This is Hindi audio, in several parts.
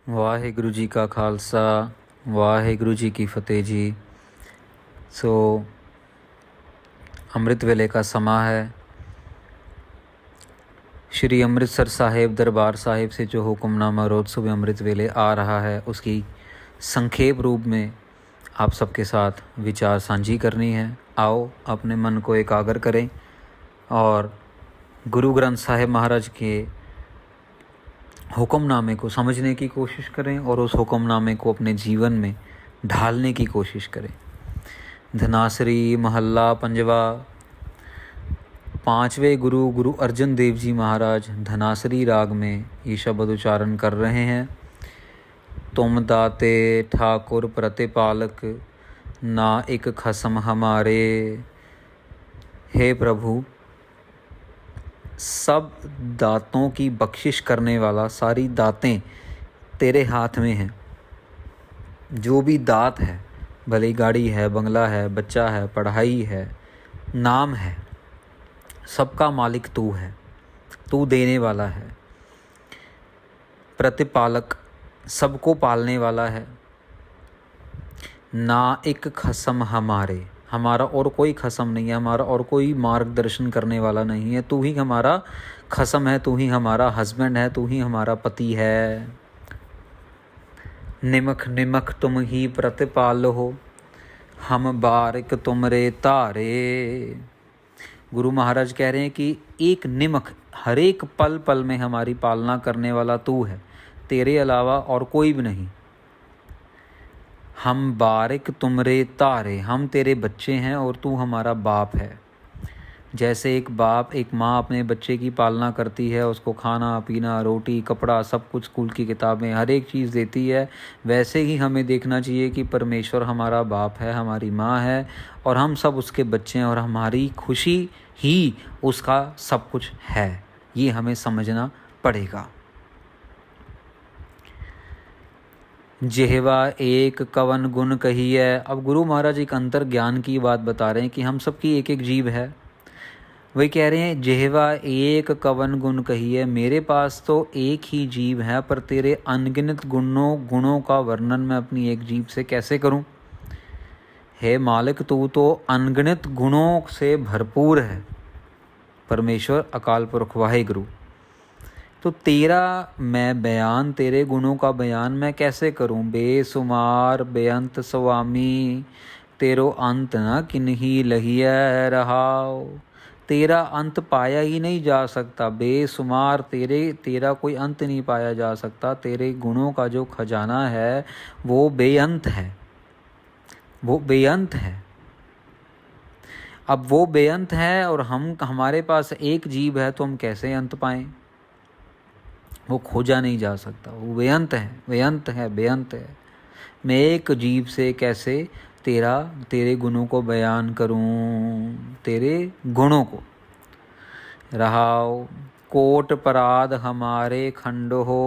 ਵਾਹਿਗੁਰੂ ਜੀ ਕਾ ਖਾਲਸਾ ਵਾਹਿਗੁਰੂ ਜੀ ਕੀ ਫਤਿਹ ਜੀ। ਸੋ ਅੰਮ੍ਰਿਤ ਵੇਲੇ का समा है। श्री अमृतसर साहिब दरबार साहिब से जो हुक्मनामा रोज़ सुबह अमृत वेले आ रहा है, उसकी संक्षेप रूप में आप सबके साथ विचार साझी करनी है। आओ अपने मन को एकाग्र करें और गुरु ग्रंथ साहिब महाराज के हुक्मनामे को समझने की कोशिश करें और उस हुक्मनामे को अपने जीवन में ढालने की कोशिश करें। धनासरी महल्ला पंजवा। पांचवें गुरु गुरु अर्जन देव जी महाराज धनासरी राग में ये शब्द उच्चारण कर रहे हैं। तुम दाते ठाकुर प्रतिपालक, ना एक खसम हमारे। हे प्रभु, सब दातों की बख्शिश करने वाला, सारी दातें तेरे हाथ में हैं। जो भी दात है, भले गाड़ी है, बंगला है, बच्चा है, पढ़ाई है, नाम है, सबका मालिक तू है, तू देने वाला है। प्रतिपालक, सबको पालने वाला है। ना एक खसम हमारे, हमारा और कोई खसम नहीं है, हमारा और कोई मार्गदर्शन करने वाला नहीं है। तू ही हमारा खसम है, तू ही हमारा हस्बैंड है, तू ही हमारा पति है। निमख निमख तुम ही प्रतिपाल हो, हम बारिक तुमरे तारे। गुरु महाराज कह रहे हैं कि एक निमख, हर एक पल पल में हमारी पालना करने वाला तू है, तेरे अलावा और कोई भी नहीं। हम बारिक तुमरे तारे, हम तेरे बच्चे हैं और तू हमारा बाप है। जैसे एक बाप, एक माँ अपने बच्चे की पालना करती है, उसको खाना पीना, रोटी, कपड़ा, सब कुछ, स्कूल की किताबें, हर एक चीज़ देती है, वैसे ही हमें देखना चाहिए कि परमेश्वर हमारा बाप है, हमारी माँ है और हम सब उसके बच्चे हैं और हमारी खुशी ही उसका सब कुछ है। ये हमें समझना पड़ेगा। जेहवा एक कवन गुण कही है। अब गुरु महाराज एक अंतर ज्ञान की बात बता रहे हैं कि हम सबकी एक एक जीव है। वही कह रहे हैं जेहवा एक कवन गुण कही है, मेरे पास तो एक ही जीव है, पर तेरे अनगिनत गुणों का वर्णन मैं अपनी एक जीव से कैसे करूं। हे मालिक, तू तो अनगिनत गुणों से भरपूर है। परमेश्वर अकाल पुरख वाहिगुरु, तो तेरा मैं बयान, तेरे गुणों का बयान मैं कैसे करूं। बेसुमार बेअंत स्वामी, तेरो अंत न किन्ही लहिया रहाओ। तेरा अंत पाया ही नहीं जा सकता। बेसुमार, तेरा कोई अंत नहीं पाया जा सकता। तेरे गुणों का जो खजाना है वो बेअंत है, वो बेअंत है। अब वो बेअंत है और हमारे पास एक जीव है, तो हम कैसे अंत पाएं। वो खोजा नहीं जा सकता, वो बेअंत है, बेअंत है, बेअंत है। मैं एक जीव से कैसे तेरे गुणों को बयान करूं, तेरे गुणों को। रहाओ कोट पराध हमारे खंड हो,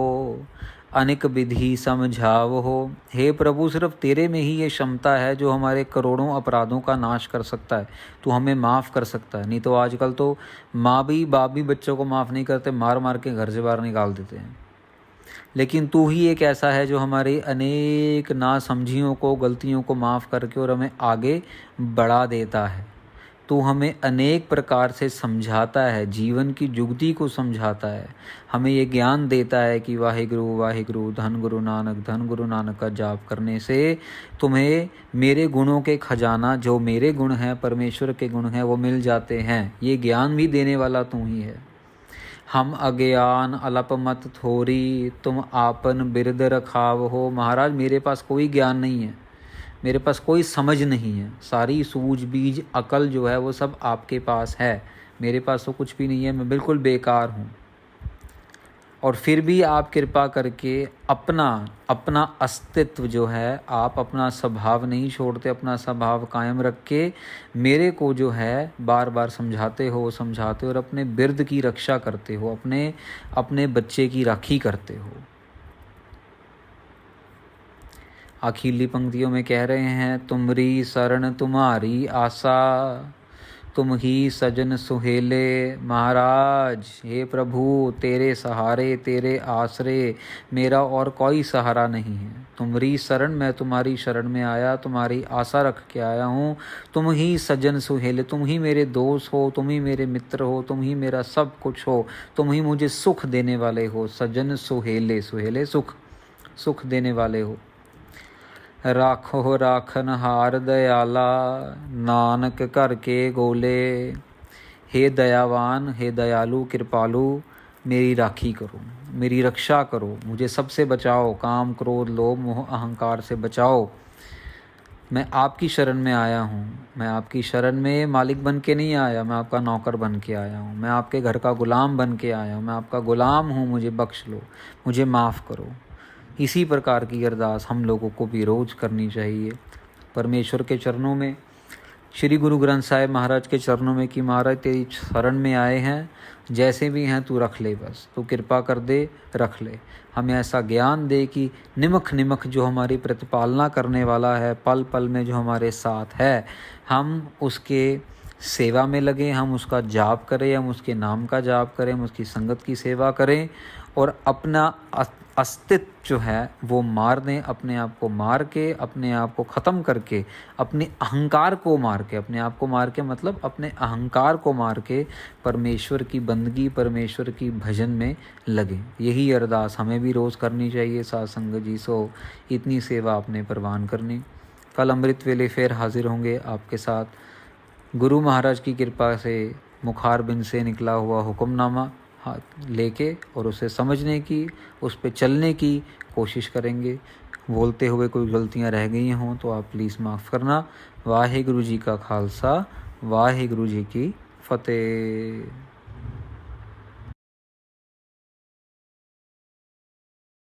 अनेक विधि समझाव हो। हे प्रभु, सिर्फ तेरे में ही ये क्षमता है जो हमारे करोड़ों अपराधों का नाश कर सकता है। तू हमें माफ़ कर सकता है। नहीं तो आजकल तो बाप भी बच्चों को माफ़ नहीं करते, मार मार के घर से बाहर निकाल देते हैं। लेकिन तू ही एक ऐसा है जो हमारी अनेक नासमझियों को, गलतियों को माफ़ करके और हमें आगे बढ़ा देता है। तू हमें अनेक प्रकार से समझाता है, जीवन की जुगती को समझाता है, हमें ये ज्ञान देता है कि वाहिगुरु वाहिगुरु, धन गुरु नानक का जाप करने से तुम्हें मेरे गुणों के खजाना, जो मेरे गुण हैं, परमेश्वर के गुण हैं, वो मिल जाते हैं। ये ज्ञान भी देने वाला तू ही है। हम अज्ञान अल्प मत थोरी, तुम आपन बिरद रखाव हो। महाराज, मेरे पास कोई ज्ञान नहीं है, मेरे पास कोई समझ नहीं है। सारी सूझ बीज अकल जो है वो सब आपके पास है, मेरे पास तो कुछ भी नहीं है, मैं बिल्कुल बेकार हूँ। और फिर भी आप कृपा करके अपना अस्तित्व जो है, आप अपना स्वभाव नहीं छोड़ते, अपना स्वभाव कायम रख के मेरे को जो है बार बार समझाते हो और अपने बिरद की रक्षा करते हो, अपने बच्चे की राखी करते हो। आखिरी पंक्तियों में कह रहे हैं, तुमरी शरण तुम्हारी आशा, तुम ही सजन सुहेले। महाराज हे प्रभु, तेरे सहारे तेरे आसरे मेरा और कोई सहारा नहीं है। तुम्हारी शरण, मैं तुम्हारी शरण में आया, तुम्हारी आशा रख के आया हूँ। तुम ही सजन सुहेले, तुम ही मेरे दोस्त हो, तुम ही मेरे मित्र हो, तुम ही मेरा सब कुछ हो, तुम ही मुझे सुख देने वाले हो। सजन सुहेले, सुहेले सुख, सुख देने वाले हो। राखो राखन हार दयाला, नानक कर के गोले। हे दयावान, हे दयालु कृपालु, मेरी राखी करो, मेरी रक्षा करो, मुझे सबसे बचाओ, काम क्रोध लोभ मोह अहंकार से बचाओ। मैं आपकी शरण में आया हूँ। मैं आपकी शरण में मालिक बन के नहीं आया, मैं आपका नौकर बन के आया हूँ। मैं आपके घर का गुलाम बन के आया हूँ। मैं आपका गुलाम हूँ, मुझे बख्श लो, मुझे माफ़ करो। इसी प्रकार की अरदास हम लोगों को भी रोज़ करनी चाहिए परमेश्वर के चरणों में, श्री गुरु ग्रंथ साहिब महाराज के चरणों में कि महाराज तेरी शरण में आए हैं, जैसे भी हैं तू रख ले, बस तू कृपा कर दे, रख ले। हमें ऐसा ज्ञान दे कि निमख निमख जो हमारी प्रतिपालना करने वाला है, पल पल में जो हमारे साथ है, हम उसके सेवा में लगे, हम उसका जाप करें, हम उसके नाम का जाप करें, हम उसकी संगत की सेवा करें और अपना अस्तित्व जो है वो मार दें, अपने आप को मार के, अपने आप को ख़त्म करके, अपने अहंकार को मार के, अपने आप को मार के मतलब अपने अहंकार को मार के परमेश्वर की बंदगी, परमेश्वर की भजन में लगे। यही अरदास हमें भी रोज़ करनी चाहिए। साध संगत जी, सो इतनी सेवा अपने परवान करनी। कल अमृत वेले फिर हाजिर होंगे आपके साथ। गुरु महाराज की कृपा से मुखार बिन से निकला हुआ हुक्मनामा हाथ लेके और उसे समझने की, उस पे चलने की कोशिश करेंगे। बोलते हुए कोई गलतियां रह गई हों तो आप प्लीज़ माफ़ करना। वाहिगुरु जी का खालसा, वाहिगुरु जी की फतेह।